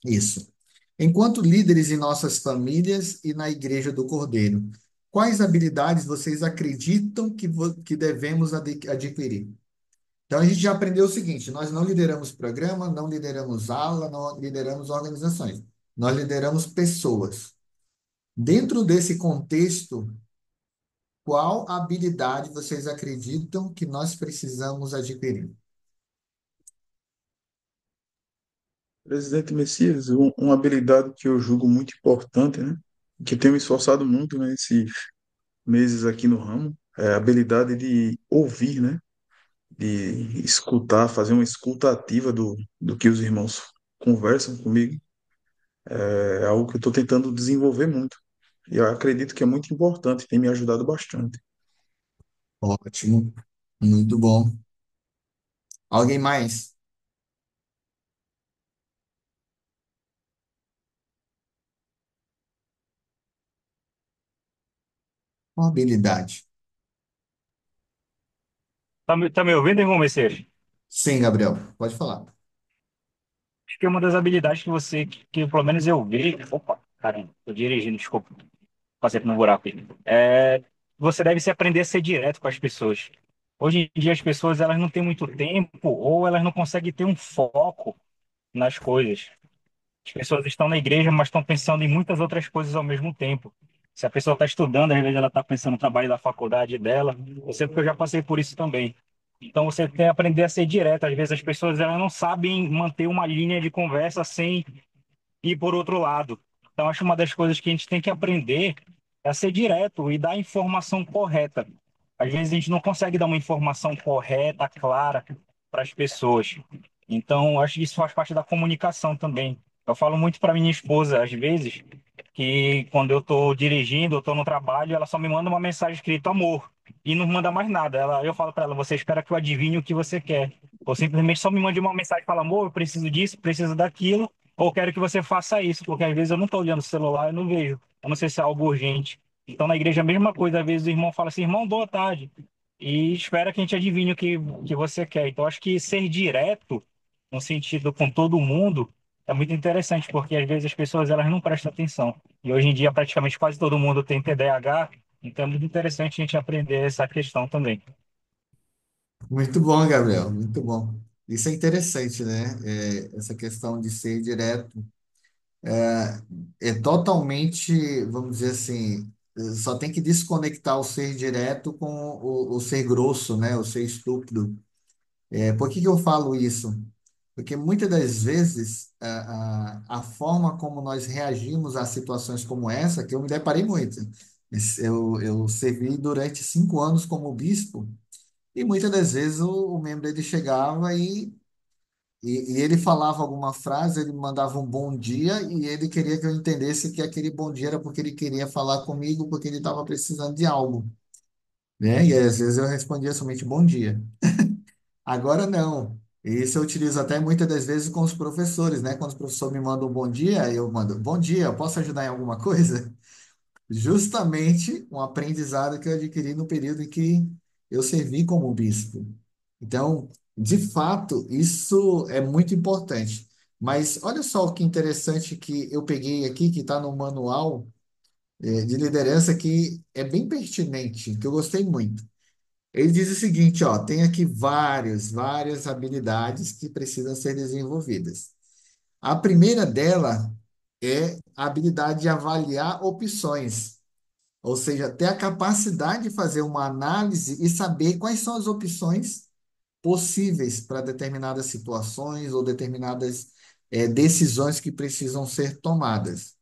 isso. Enquanto líderes em nossas famílias e na Igreja do Cordeiro, quais habilidades vocês acreditam que devemos adquirir? Então, a gente já aprendeu o seguinte: nós não lideramos programa, não lideramos aula, não lideramos organizações. Nós lideramos pessoas. Dentro desse contexto, qual habilidade vocês acreditam que nós precisamos adquirir? Presidente Messias, uma habilidade que eu julgo muito importante, né? Que tenho me esforçado muito nesses meses aqui no ramo, é a habilidade de ouvir, né? De escutar, fazer uma escuta ativa do que os irmãos conversam comigo. É algo que eu estou tentando desenvolver muito. E eu acredito que é muito importante, tem me ajudado bastante. Ótimo, muito bom. Alguém mais? Uma habilidade. Tá me ouvindo, irmão Messias? Sim, Gabriel, pode falar. Acho que é uma das habilidades que que pelo menos eu vi. Opa, caramba, tô dirigindo, desculpa. Passei por um buraco aí. Você deve se aprender a ser direto com as pessoas. Hoje em dia as pessoas elas não têm muito tempo ou elas não conseguem ter um foco nas coisas. As pessoas estão na igreja, mas estão pensando em muitas outras coisas ao mesmo tempo. Se a pessoa está estudando, às vezes ela está pensando no trabalho da faculdade dela. Eu sei porque eu já passei por isso também. Então você tem que aprender a ser direto. Às vezes as pessoas elas não sabem manter uma linha de conversa sem e por outro lado. Então, acho uma das coisas que a gente tem que aprender é a ser direto e dar a informação correta. Às vezes a gente não consegue dar uma informação correta, clara para as pessoas. Então, acho que isso faz parte da comunicação também. Eu falo muito para minha esposa, às vezes, que quando eu estou dirigindo, eu estou no trabalho, ela só me manda uma mensagem escrita amor e não manda mais nada. Eu falo para ela, você espera que eu adivinhe o que você quer. Ou simplesmente só me mande uma mensagem e fala, amor, eu preciso disso, preciso daquilo ou quero que você faça isso, porque às vezes eu não estou olhando o celular e não vejo. Eu não sei se é algo urgente. Então, na igreja, a mesma coisa. Às vezes o irmão fala assim, irmão, boa tarde. E espera que a gente adivinhe que você quer. Então, acho que ser direto, no sentido com todo mundo, é muito interessante, porque às vezes as pessoas elas não prestam atenção. E hoje em dia, praticamente quase todo mundo tem TDAH. Então, é muito interessante a gente aprender essa questão também. Muito bom, Gabriel, muito bom. Isso é interessante, né? Essa questão de ser direto é totalmente, vamos dizer assim, só tem que desconectar o ser direto com o ser grosso, né? O ser estúpido. Por que que eu falo isso? Porque muitas das vezes a forma como nós reagimos a situações como essa, que eu me deparei muito. Eu servi durante 5 anos como bispo, e muitas das vezes o membro ele chegava e ele falava alguma frase, ele me mandava um bom dia e ele queria que eu entendesse que aquele bom dia era porque ele queria falar comigo, porque ele estava precisando de algo, né? E às vezes eu respondia somente bom dia. Agora não. Isso eu utilizo até muitas das vezes com os professores, né? Quando o professor me manda um bom dia, eu mando bom dia, posso ajudar em alguma coisa? Justamente um aprendizado que eu adquiri no período em que eu servi como bispo. Então, de fato, isso é muito importante. Mas olha só o que interessante que eu peguei aqui, que está no manual, de liderança, que é bem pertinente, que eu gostei muito. Ele diz o seguinte, ó, tem aqui várias habilidades que precisam ser desenvolvidas. A primeira dela é a habilidade de avaliar opções, ou seja, ter a capacidade de fazer uma análise e saber quais são as opções possíveis para determinadas situações ou determinadas decisões que precisam ser tomadas.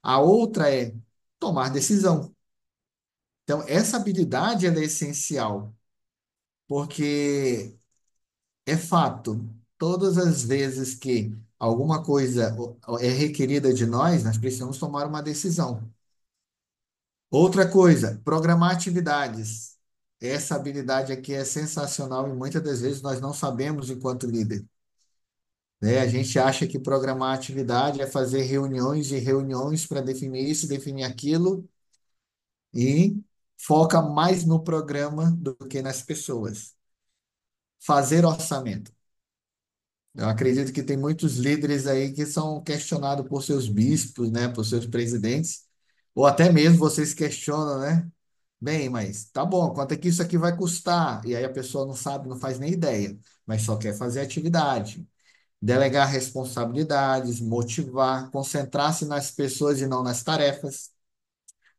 A outra é tomar decisão. Então, essa habilidade ela é essencial, porque é fato, todas as vezes que alguma coisa é requerida de nós, nós precisamos tomar uma decisão. Outra coisa, programar atividades. Essa habilidade aqui é sensacional e muitas das vezes nós não sabemos enquanto líder, né? A gente acha que programar atividade é fazer reuniões e reuniões para definir isso, definir aquilo e foca mais no programa do que nas pessoas. Fazer orçamento. Eu acredito que tem muitos líderes aí que são questionados por seus bispos, né, por seus presidentes, ou até mesmo vocês questionam, né? Bem, mas tá bom, quanto é que isso aqui vai custar? E aí a pessoa não sabe, não faz nem ideia, mas só quer fazer atividade. Delegar responsabilidades, motivar, concentrar-se nas pessoas e não nas tarefas,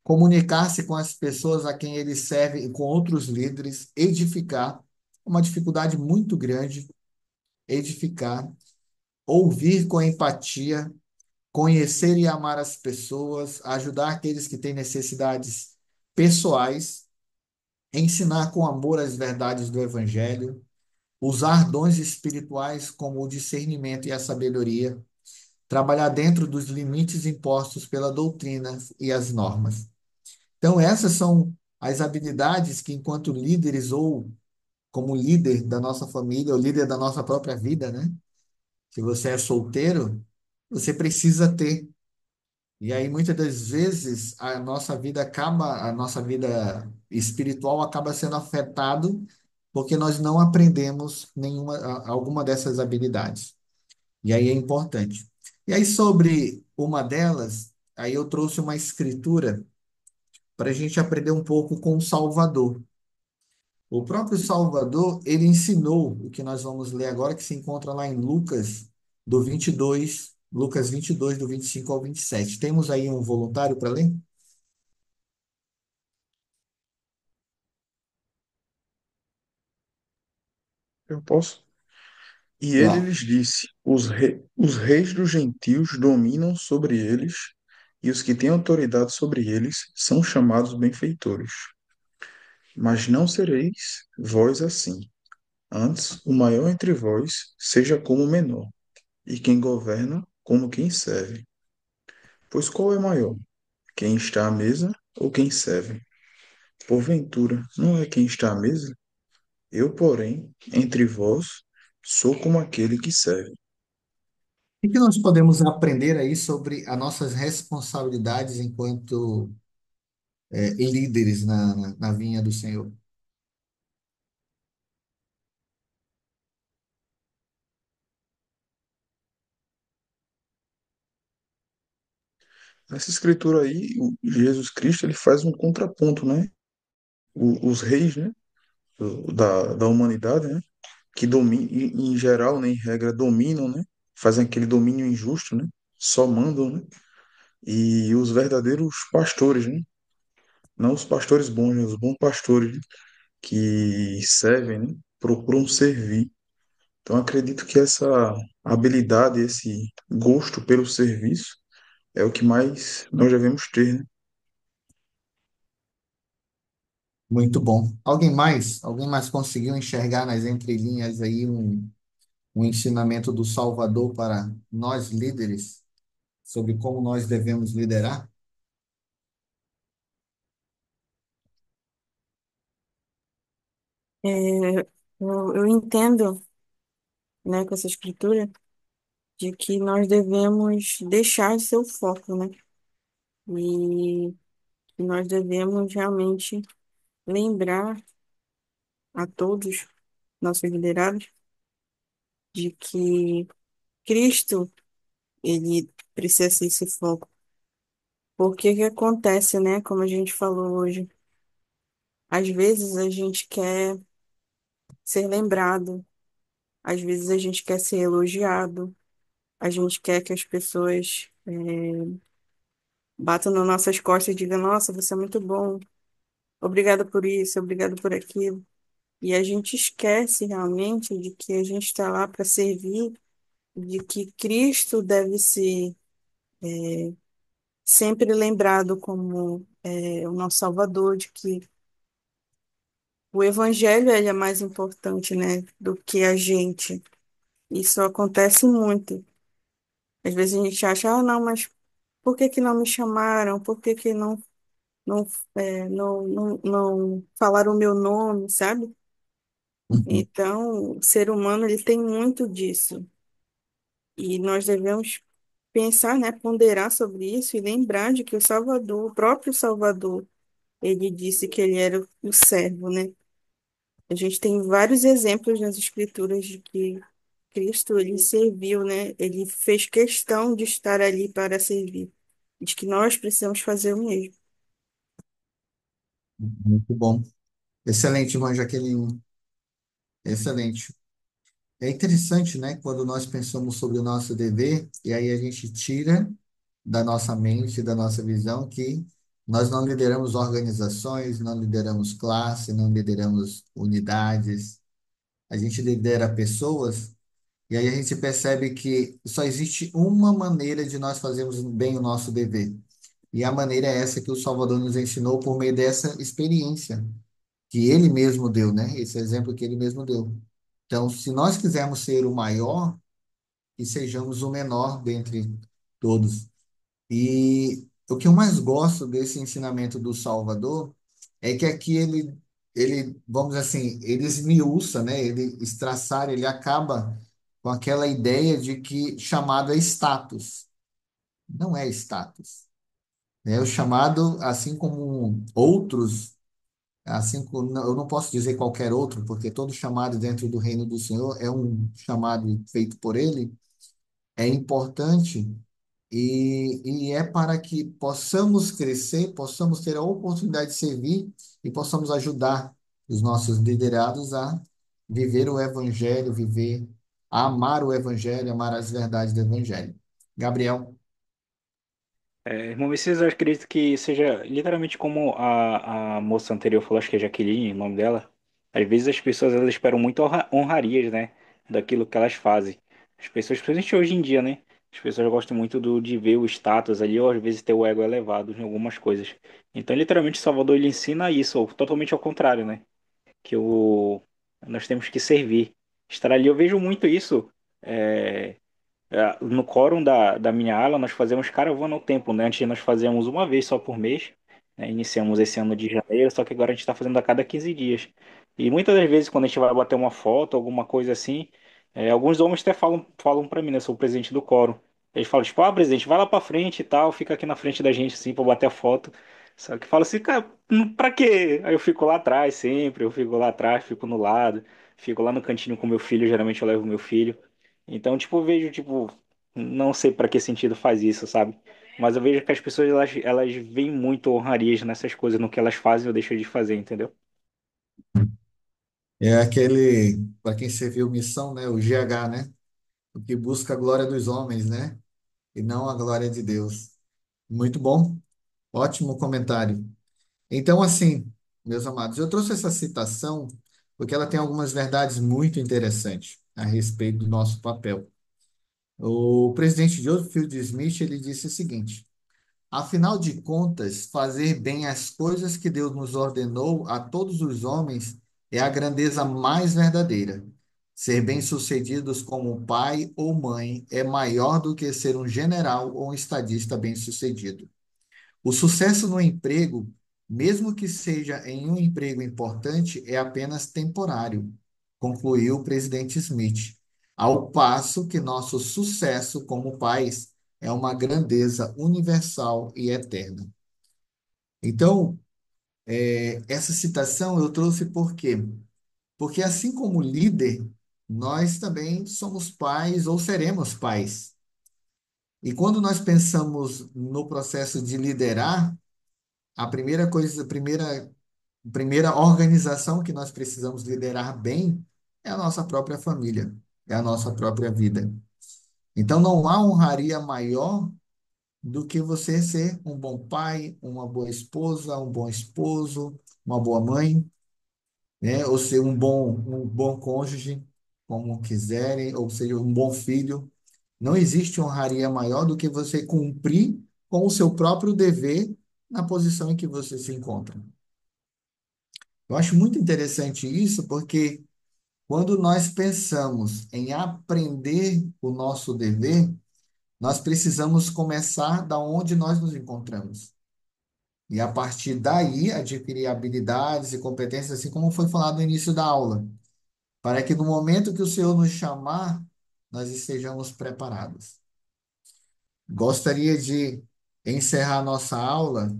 comunicar-se com as pessoas a quem ele serve e com outros líderes, edificar, uma dificuldade muito grande, edificar, ouvir com empatia, conhecer e amar as pessoas, ajudar aqueles que têm necessidades pessoais, ensinar com amor as verdades do Evangelho, usar dons espirituais como o discernimento e a sabedoria, trabalhar dentro dos limites impostos pela doutrina e as normas. Então, essas são as habilidades que, enquanto líderes ou como líder da nossa família, ou líder da nossa própria vida, né? Se você é solteiro, você precisa ter. E aí, muitas das vezes, a nossa vida espiritual acaba sendo afetado porque nós não aprendemos alguma dessas habilidades. E aí é importante. E aí, sobre uma delas, aí eu trouxe uma escritura para a gente aprender um pouco com o Salvador. O próprio Salvador, ele ensinou o que nós vamos ler agora, que se encontra lá em Lucas 22 do 25 ao 27. Temos aí um voluntário para ler? Eu posso? E ele Lá. lhes disse: os reis dos gentios dominam sobre eles, e os que têm autoridade sobre eles são chamados benfeitores. Mas não sereis vós assim. Antes, o maior entre vós seja como o menor, e quem governa como quem serve. Pois qual é maior? Quem está à mesa ou quem serve? Porventura, não é quem está à mesa? Eu, porém, entre vós, sou como aquele que serve. O que nós podemos aprender aí sobre as nossas responsabilidades enquanto líderes na vinha do Senhor? Nessa escritura aí, Jesus Cristo ele faz um contraponto, né? Os reis, né? Da humanidade, né? Que dominam, em geral, né? Em regra, dominam, né? Fazem aquele domínio injusto, né? Só mandam, né? E os verdadeiros pastores, né? Não os pastores bons, né? Os bons pastores, né? Que servem, né? Procuram servir. Então, acredito que essa habilidade, esse gosto pelo serviço é o que mais nós devemos ter, né? Muito bom. Alguém mais? Alguém mais conseguiu enxergar nas entrelinhas aí um ensinamento do Salvador para nós líderes sobre como nós devemos liderar? É, eu entendo, né, com essa escritura, de que nós devemos deixar seu foco, né? E que nós devemos realmente lembrar a todos, nossos liderados, de que Cristo, ele precisa ser esse foco. Porque que acontece, né? Como a gente falou hoje, às vezes a gente quer ser lembrado, às vezes a gente quer ser elogiado, a gente quer que as pessoas batam nas nossas costas e digam, nossa, você é muito bom, obrigada por isso, obrigado por aquilo. E a gente esquece realmente de que a gente está lá para servir, de que Cristo deve ser sempre lembrado como o nosso Salvador, de que o Evangelho ele é mais importante, né, do que a gente. Isso acontece muito. Às vezes a gente acha, ah, não, mas por que que não me chamaram? Por que que não falaram o meu nome, sabe? Uhum. Então, o ser humano ele tem muito disso. E nós devemos pensar, né, ponderar sobre isso e lembrar de que o Salvador, o próprio Salvador, ele disse que ele era o servo, né? A gente tem vários exemplos nas Escrituras de que Cristo, ele serviu, né? Ele fez questão de estar ali para servir. De que nós precisamos fazer o mesmo. Muito bom. Excelente, irmã Jaqueline. Excelente. É interessante, né, quando nós pensamos sobre o nosso dever, e aí a gente tira da nossa mente, da nossa visão, que nós não lideramos organizações, não lideramos classe, não lideramos unidades, a gente lidera pessoas, e aí a gente percebe que só existe uma maneira de nós fazermos bem o nosso dever. E a maneira é essa que o Salvador nos ensinou por meio dessa experiência que ele mesmo deu, né? Esse exemplo que ele mesmo deu. Então, se nós quisermos ser o maior, e sejamos o menor dentre todos. E o que eu mais gosto desse ensinamento do Salvador é que aqui vamos dizer assim, ele esmiuça, né? Ele estraçar, ele acaba com aquela ideia de que chamado é status. Não é status. É o chamado, assim como outros, assim como, eu não posso dizer qualquer outro, porque todo chamado dentro do reino do Senhor é um chamado feito por ele, é importante e é para que possamos crescer, possamos ter a oportunidade de servir e possamos ajudar os nossos liderados a viver o Evangelho, a amar o Evangelho, amar as verdades do Evangelho. Gabriel. Irmão Messias, eu acredito que seja literalmente como a moça anterior falou, acho que é Jaqueline, o nome dela. Às vezes as pessoas elas esperam muito honrarias, né? Daquilo que elas fazem. As pessoas, principalmente hoje em dia, né? As pessoas gostam muito de ver o status ali, ou às vezes ter o ego elevado em algumas coisas. Então, literalmente, Salvador ele ensina isso, ou totalmente ao contrário, né? Nós temos que servir. Estar ali, eu vejo muito isso. é, no quórum da minha ala, nós fazemos caravana ao templo, né? Antes nós fazíamos uma vez só por mês, né? Iniciamos esse ano de janeiro, só que agora a gente está fazendo a cada 15 dias. E muitas das vezes, quando a gente vai bater uma foto, alguma coisa assim, alguns homens até falam para mim, né? Eu sou o presidente do quórum. Eles falam, tipo, presidente, vai lá pra frente e tal, fica aqui na frente da gente, assim, pra bater a foto. Só que fala assim, cara, pra quê? Aí eu fico lá atrás sempre, eu fico lá atrás, fico no lado, fico lá no cantinho com meu filho, geralmente eu levo meu filho. Então, tipo, eu vejo, tipo, não sei para que sentido faz isso, sabe? Mas eu vejo que as pessoas, elas veem muito honrarias nessas coisas, no que elas fazem ou deixam de fazer, entendeu? É aquele, para quem serviu missão, né? O GH, né? O que busca a glória dos homens, né? E não a glória de Deus. Muito bom, ótimo comentário. Então, assim, meus amados, eu trouxe essa citação porque ela tem algumas verdades muito interessantes a respeito do nosso papel. O presidente Joseph Field Smith, ele disse o seguinte: afinal de contas, fazer bem as coisas que Deus nos ordenou a todos os homens é a grandeza mais verdadeira. Ser bem-sucedidos como pai ou mãe é maior do que ser um general ou um estadista bem-sucedido. O sucesso no emprego, mesmo que seja em um emprego importante, é apenas temporário, concluiu o presidente Smith. Ao passo que nosso sucesso como pais é uma grandeza universal e eterna. Então, essa citação eu trouxe por quê? Porque assim como líder, nós também somos pais ou seremos pais. E quando nós pensamos no processo de liderar, a primeira coisa, a primeira organização que nós precisamos liderar bem é a nossa própria família, é a nossa própria vida. Então, não há honraria maior do que você ser um bom pai, uma boa esposa, um bom esposo, uma boa mãe, né? Ou ser um bom cônjuge, como quiserem, ou seja, um bom filho. Não existe honraria maior do que você cumprir com o seu próprio dever na posição em que você se encontra. Eu acho muito interessante isso, porque quando nós pensamos em aprender o nosso dever, nós precisamos começar da onde nós nos encontramos. E a partir daí adquirir habilidades e competências, assim como foi falado no início da aula, para que no momento que o Senhor nos chamar, nós estejamos preparados. Gostaria de encerrar nossa aula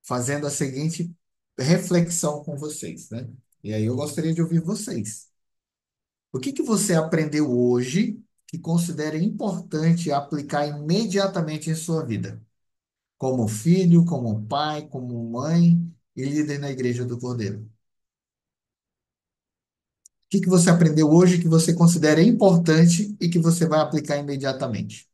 fazendo a seguinte reflexão com vocês, né? E aí eu gostaria de ouvir vocês. O que que você aprendeu hoje que considera importante aplicar imediatamente em sua vida? Como filho, como pai, como mãe e líder na Igreja do Cordeiro. O que que você aprendeu hoje que você considera importante e que você vai aplicar imediatamente?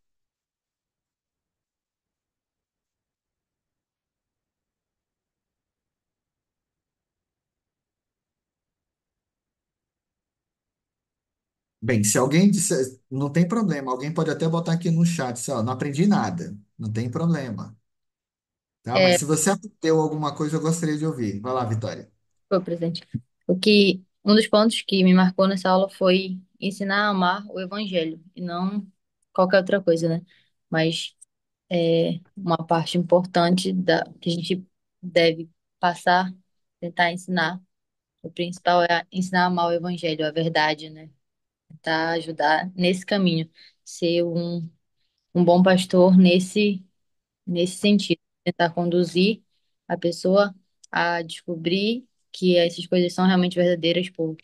Bem, se alguém disser, não tem problema, alguém pode até botar aqui no chat, não aprendi nada, não tem problema, tá? Mas É, se você aprendeu alguma coisa, eu gostaria de ouvir. Vai lá, Vitória. Pô, presidente. O que Um dos pontos que me marcou nessa aula foi ensinar a amar o evangelho e não qualquer outra coisa, né? Mas uma parte importante que a gente deve passar, tentar ensinar. O principal é ensinar a amar o evangelho, a verdade, né? Tentar ajudar nesse caminho, ser um bom pastor nesse sentido, tentar conduzir a pessoa a descobrir que essas coisas são realmente verdadeiras por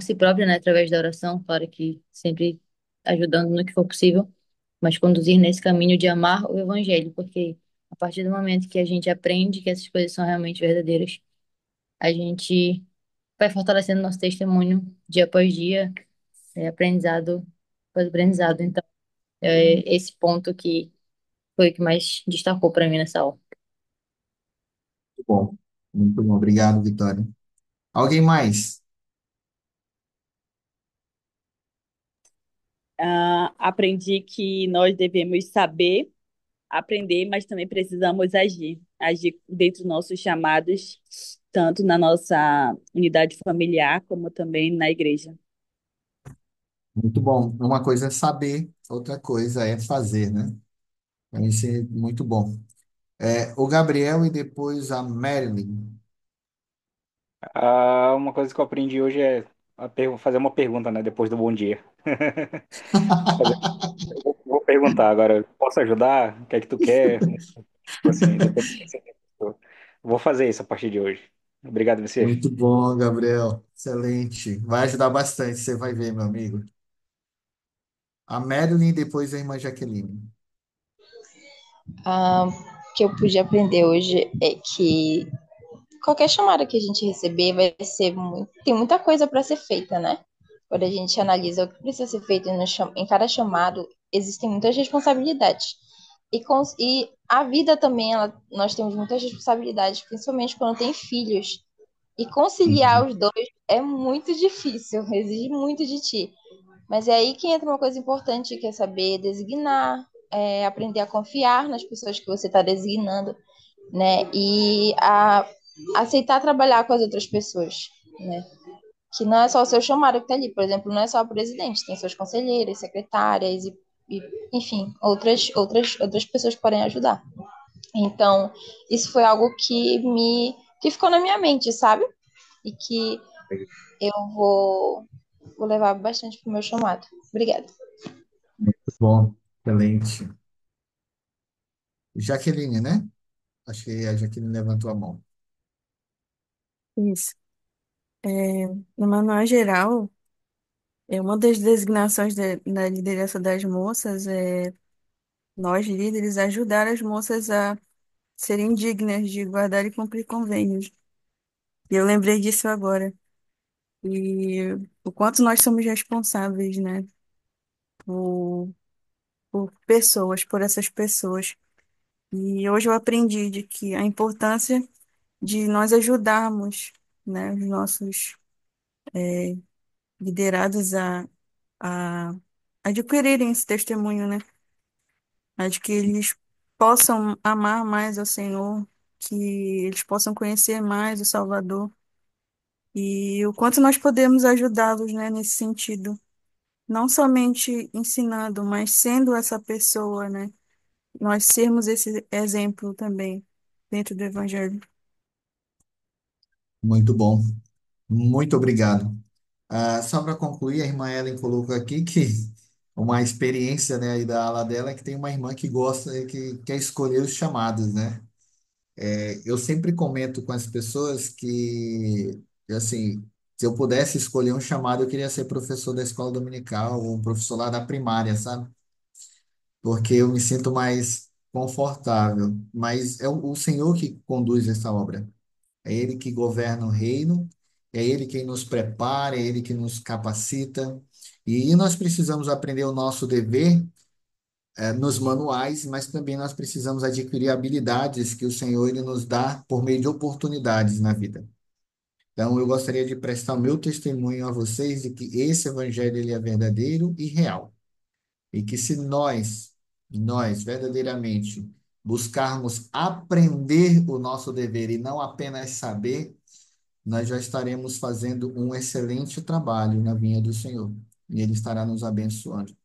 si própria, né, através da oração, claro que sempre ajudando no que for possível, mas conduzir nesse caminho de amar o evangelho, porque a partir do momento que a gente aprende que essas coisas são realmente verdadeiras, a gente vai fortalecendo nosso testemunho dia após dia, aprendizado após aprendizado. Então, é esse ponto que foi o que mais destacou para mim nessa aula. Muito bom. Muito bom. Obrigado, Vitória. Alguém mais? Aprendi que nós devemos saber, aprender, mas também precisamos agir. Agir dentro dos nossos chamados, tanto na nossa unidade familiar, como também na igreja. Muito bom. Uma coisa é saber, outra coisa é fazer, né? Isso é muito bom. O Gabriel e depois a Marilyn. Ah, uma coisa que eu aprendi hoje é fazer uma pergunta, né, depois do bom dia. Fazer- vou perguntar agora, posso ajudar? O que é que tu quer? Tipo assim, depende do que você quer. Vou fazer isso a partir de hoje. Obrigado, você. Muito bom, Gabriel. Excelente. Vai ajudar bastante, você vai ver, meu amigo. A Marilyn e depois a irmã Jaqueline. Ah, o que eu pude aprender hoje é que qualquer chamada que a gente receber vai ser muito, tem muita coisa para ser feita, né? Quando a gente analisa o que precisa ser feito em cada chamado, existem muitas responsabilidades. E a vida também, nós temos muitas responsabilidades, principalmente quando tem filhos. E conciliar Uhum. os dois é muito difícil, exige muito de ti. Mas é aí que entra uma coisa importante, que é saber designar, aprender a confiar nas pessoas que você está designando, né? Aceitar trabalhar com as outras pessoas, né? Que não é só o seu chamado que está ali. Por exemplo, não é só o presidente, tem suas conselheiras, secretárias e enfim, outras pessoas que podem ajudar. Então, isso foi algo que ficou na minha mente, sabe? E que eu vou levar bastante pro meu chamado. Obrigada. Muito bom. Excelente. Jaqueline, né? Acho que a Jaqueline levantou a mão. Isso. É, no manual geral, uma das designações da liderança das moças é nós, líderes, ajudar as moças a serem dignas de guardar e cumprir convênios. E eu lembrei disso agora. E o quanto nós somos responsáveis, né, por, por pessoas, por essas pessoas. E hoje eu aprendi de que a importância de nós ajudarmos, né, os nossos liderados a adquirirem esse testemunho, né, a de que eles possam amar mais ao Senhor, que eles possam conhecer mais o Salvador e o quanto nós podemos ajudá-los, né, nesse sentido. Não somente ensinando, mas sendo essa pessoa, né? Nós sermos esse exemplo também dentro do Evangelho. Muito bom. Muito obrigado. Só para concluir, a irmã Ellen colocou aqui que uma experiência, né, aí da ala dela é que tem uma irmã que gosta, que quer escolher os chamados, né? Eu sempre comento com as pessoas que, assim, se eu pudesse escolher um chamado, eu queria ser professor da escola dominical ou um professor lá da primária, sabe? Porque eu me sinto mais confortável. Mas é o Senhor que conduz essa obra. É Ele que governa o reino, é Ele quem nos prepara, é Ele que nos capacita. E nós precisamos aprender o nosso dever, nos manuais, mas também nós precisamos adquirir habilidades que o Senhor ele nos dá por meio de oportunidades na vida. Então, eu gostaria de prestar o meu testemunho a vocês de que esse evangelho ele é verdadeiro e real. E que se nós verdadeiramente buscarmos aprender o nosso dever e não apenas saber, nós já estaremos fazendo um excelente trabalho na vinha do Senhor, e Ele estará nos abençoando,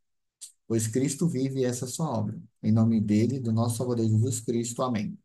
pois Cristo vive essa é sua obra. Em nome dele, do nosso Salvador Jesus Cristo. Amém.